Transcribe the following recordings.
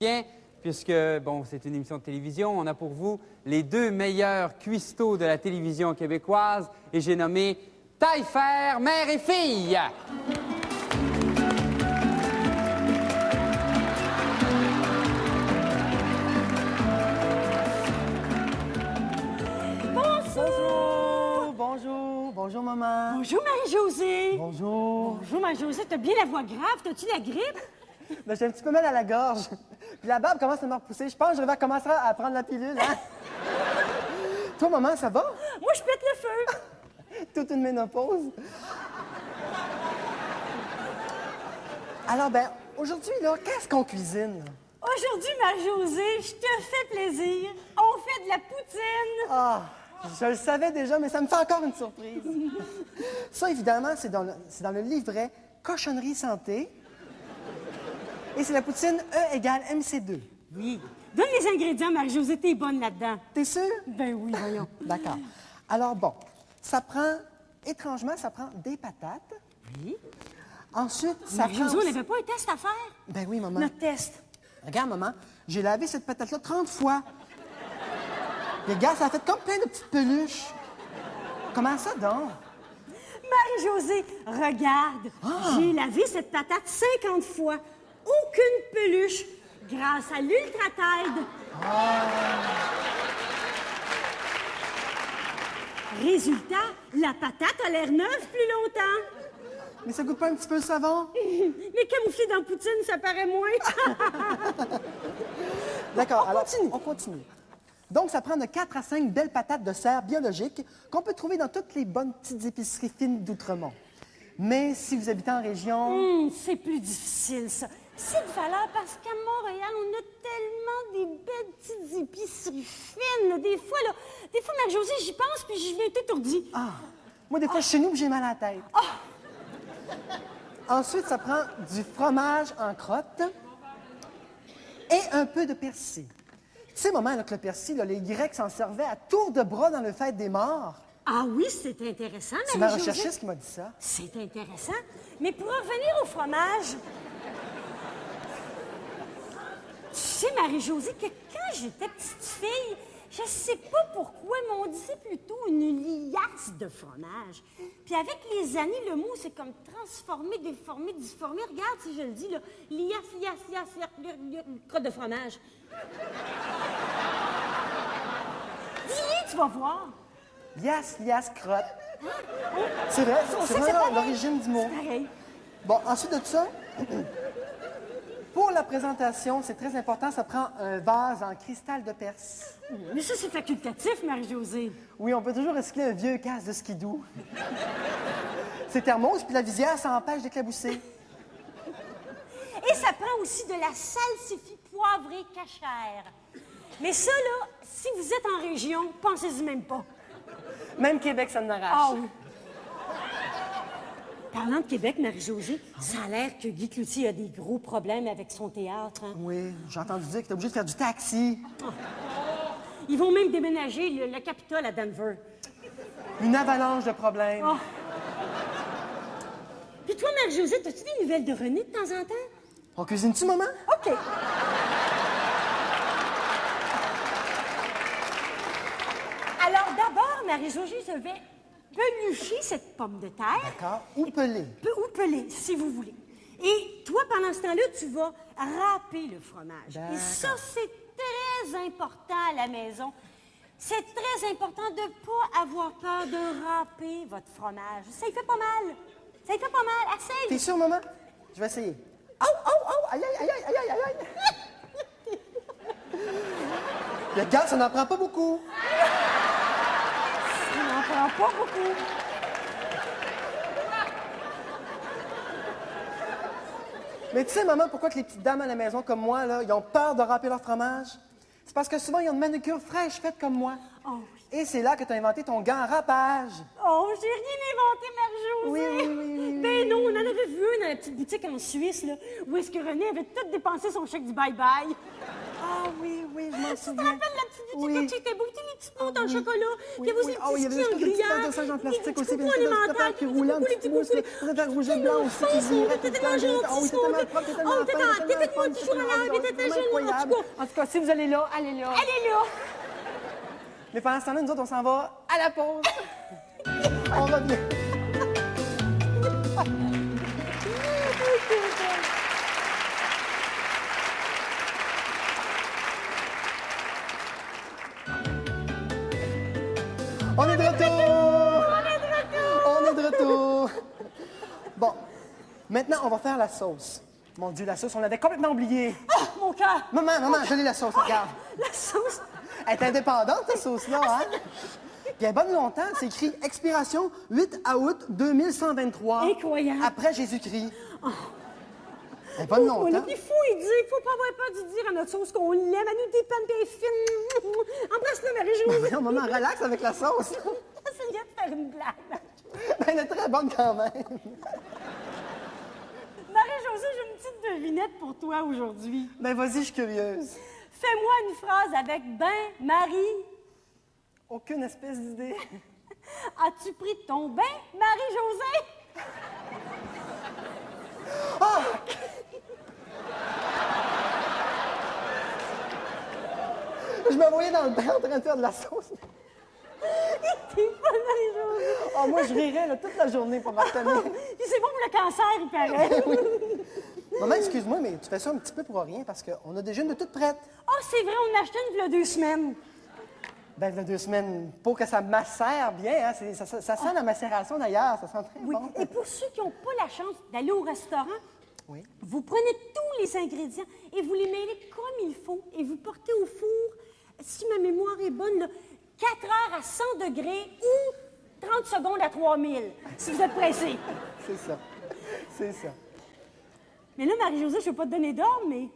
Bien, puisque, bon, c'est une émission de télévision, on a pour vous les deux meilleurs cuistots de la télévision québécoise et j'ai nommé Taillefer, mère et fille. Bonjour! Bonjour! Bonjour, maman! Bonjour, Marie-Josée! Bonjour! Bonjour, Marie-Josée. T'as bien la voix grave. T'as-tu la grippe? Ben, j'ai un petit peu mal à la gorge. Puis la barbe commence à me repousser. Je pense que je vais commencer à prendre la pilule, hein? Toi, maman, ça va? Moi, je pète le feu. Toute une ménopause. Alors, ben, aujourd'hui, là, qu'est-ce qu'on cuisine? Aujourd'hui, Marie-Josée, je te fais plaisir. On fait de la poutine. Ah, je le savais déjà, mais ça me fait encore une surprise. Ça, évidemment, c'est dans le livret Cochonnerie Santé. Et c'est la poutine E égale MC2. Oui. Donne les ingrédients, Marie-Josée. T'es bonne là-dedans. T'es sûre? Ben oui, voyons. D'accord. Alors, bon, ça prend, étrangement, ça prend des patates. Oui. Ensuite, ça prend... Marie-Josée, on n'avait pas un test à faire? Ben oui, maman. Notre test. Regarde, maman, j'ai lavé cette patate-là 30 fois. Regarde, ça a fait comme plein de petites peluches. Comment ça, donc? Marie-Josée, regarde. J'ai lavé cette patate 50 fois. Aucune peluche. Grâce à l'Ultra-Tide. Résultat, la patate a l'air neuve plus longtemps. Mais ça goûte pas un petit peu le savon? Mais camouflé dans poutine, ça paraît moins. D'accord, On alors, continue. on continue. Donc, ça prend de 4 à 5 belles patates de serre biologiques qu'on peut trouver dans toutes les bonnes petites épiceries fines d'Outremont. Mais si vous habitez en région... C'est plus difficile, ça. C'est de valeur parce qu'à Montréal, on a tellement des belles petites épiceries fines. Là. Des fois, Marie-Josée, j'y pense puis je viens étourdie. Ah, moi, des fois, chez nous, j'ai mal à la tête. Ensuite, ça prend du fromage en crotte et un peu de persil. Tu sais, maman, là, que le persil, là, les Grecs s'en servaient à tour de bras dans le fête des morts. Ah oui, c'est intéressant, C'est ma Marie-Josée. recherchiste qui m'a dit ça. C'est intéressant. Mais pour en revenir au fromage... Tu sais, Marie-Josée, que quand j'étais petite fille, je sais pas pourquoi, mais on disait plutôt une liasse de fromage. Puis avec les années, le mot s'est comme transformé, déformé, difformé. Regarde si je le dis, là. Liasse, crotte de fromage. Dis-le, tu vas voir. Lias, crotte. C'est vrai, On c'est sait que c'est vraiment pareil. l'origine du mot. Pareil. Bon, ensuite de ça, pour la présentation, c'est très important, ça prend un vase en cristal de Perse. Mais ça, c'est facultatif, Marie-Josée. Oui, on peut toujours recycler un vieux casque de skidoo. C'est thermos, puis la visière, ça empêche d'éclabousser. Et ça prend aussi de la salsifie poivrée cachère. Mais ça, là, si vous êtes en région, pensez-y même pas. Même Québec, ça en arrache. Ah oui. Parlant de Québec, Marie-Josée, ça a l'air que Guy Cloutier a des gros problèmes avec son théâtre. Hein? Oui, j'ai entendu dire que t'es obligé de faire du taxi. Ils vont même déménager le Capitole à Denver. Une avalanche de problèmes. Oh. Puis toi, Marie-Josée, as-tu des nouvelles de René de temps en temps? On cuisine-tu, maman? OK. Alors d'abord, Marie-Josée, je vais pelucher cette pomme de terre. D'accord. Ou pelé. Ou peler, si vous voulez. Et toi, pendant ce temps-là, tu vas râper le fromage. D'accord. Et ça, c'est très important à la maison. C'est très important de ne pas avoir peur de râper votre fromage. Ça y fait pas mal. Ça y fait pas mal. Essaye. T'es sûre, maman? Je vais essayer. Aïe, aïe, aïe, aïe, aïe, aïe, aïe. Regarde, ça n'en prend pas beaucoup. Ça n'en prend pas beaucoup. Mais tu sais, maman, pourquoi que les petites dames à la maison comme moi, là, ils ont peur de râper leur fromage? C'est parce que souvent, ils ont une manucure fraîche faite comme moi. Oh oui. Et c'est là que tu as inventé ton gant râpage. Oh, j'ai rien inventé, Marie-Josée. Oui. Ben non, on en avait vu un dans la petite boutique en Suisse, là, où est-ce que René avait tout dépensé son chèque du bye-bye. Ah oui, oui, je m'en Tu te souviens. rappelles la petite boutique Oui. qui était beau, les petites montres en oui. chocolat, Oui, il y avait aussi oui. des Ah oui, il y avait petits des skis en petits gruyère, passages en plastique des aussi, petits bien coucous sûr, des alimentaires, qui des roulaient, un petits petit coucous, mousse, des rouges et blancs aussi qui fin, viraient tout t'étais le temps. tellement Ah oui, gentil, t'étais mon tellement gars. propre, t'étais tellement Oh, fin, t'étais tellement avec moi fun, toujours à tellement l'heure, t'étais tellement génial, en tout incroyable. cas. En tout cas, si vous allez là, allez là. Elle est là. Mais pendant ce temps-là, nous autres, on s'en va à la pause. On revient. On est de retour! On est de retour! Bon, maintenant, on va faire la sauce. Mon Dieu, la sauce, on l'avait complètement oubliée. Oh, mon cœur. Maman, je l'ai la sauce, regarde. La sauce. Elle est indépendante, cette sauce-là, hein? Puis elle est bonne longtemps. C'est écrit expiration 8 août 2123. Incroyable. Après Jésus-Christ. Elle est bonne Oh, longtemps. il faut pas avoir peur de dire à notre sauce qu'on l'aime, à nous des pannes bien fines. Embrasse-le, Marie-Josée. Voyons, maman, relax avec la sauce. Essayez de faire une blague. Ben, elle est très bonne quand même. Marie-Josée, j'ai une petite devinette pour toi aujourd'hui. Ben, vas-y, je suis curieuse. Fais-moi une phrase avec ben, Marie. Aucune espèce d'idée. As-tu pris ton bain, Marie-Josée? Ah! Je me voyais dans le bain en train de faire de la sauce. T'es pas Marie-Josée. Oh, moi, je rirais là, toute la journée pour m'obtenir. Puis c'est bon pour le cancer, il paraît. Maman, excuse-moi, mais tu fais ça un petit peu pour rien parce qu'on a déjà une de toute prête. Oh, c'est vrai, on a acheté une il y a 2 semaines. Ben, il y a 2 semaines, pour que ça macère bien, hein. Ça sent la macération d'ailleurs, ça sent très Oui. bon. Et pour ceux qui n'ont pas la chance d'aller au restaurant, Oui. vous prenez tous les ingrédients et vous les mêlez comme il faut et vous portez au four, si ma mémoire est bonne, là, 4 heures à 100 degrés ou 30 secondes à 3000, si vous êtes pressé. C'est ça. C'est ça. Mais là, Marie-Josée, je ne veux pas te donner d'ordre, mais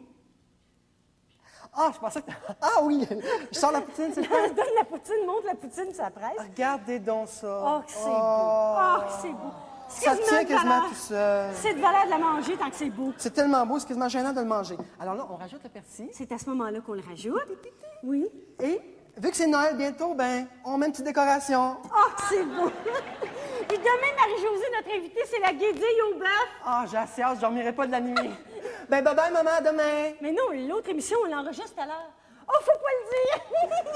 Ah, je pensais que... Ah oui! Je sors la poutine, c'est quoi? donne la poutine, montre la poutine, ça presse. Regardez donc ça. Oh, que c'est beau. Oh, que c'est beau. C'est Ça tient de quasiment valeur. tout seul. C'est de valeur de la manger tant que c'est beau. C'est tellement beau, c'est quasiment gênant de le manger. Alors là, on rajoute le persil. C'est à ce moment-là qu'on le rajoute. Oui. Et vu que c'est Noël bientôt, ben, on met une petite décoration. Oh, que c'est beau. Puis demain, Marie-Josée, notre invitée, c'est la guédille au bœuf. Ah, j'ai assez hâte, je dormirai pas de la nuit. Ben, bye-bye, maman, à demain. Mais non, l'autre émission, on l'enregistre à l'heure. Oh, faut pas le dire.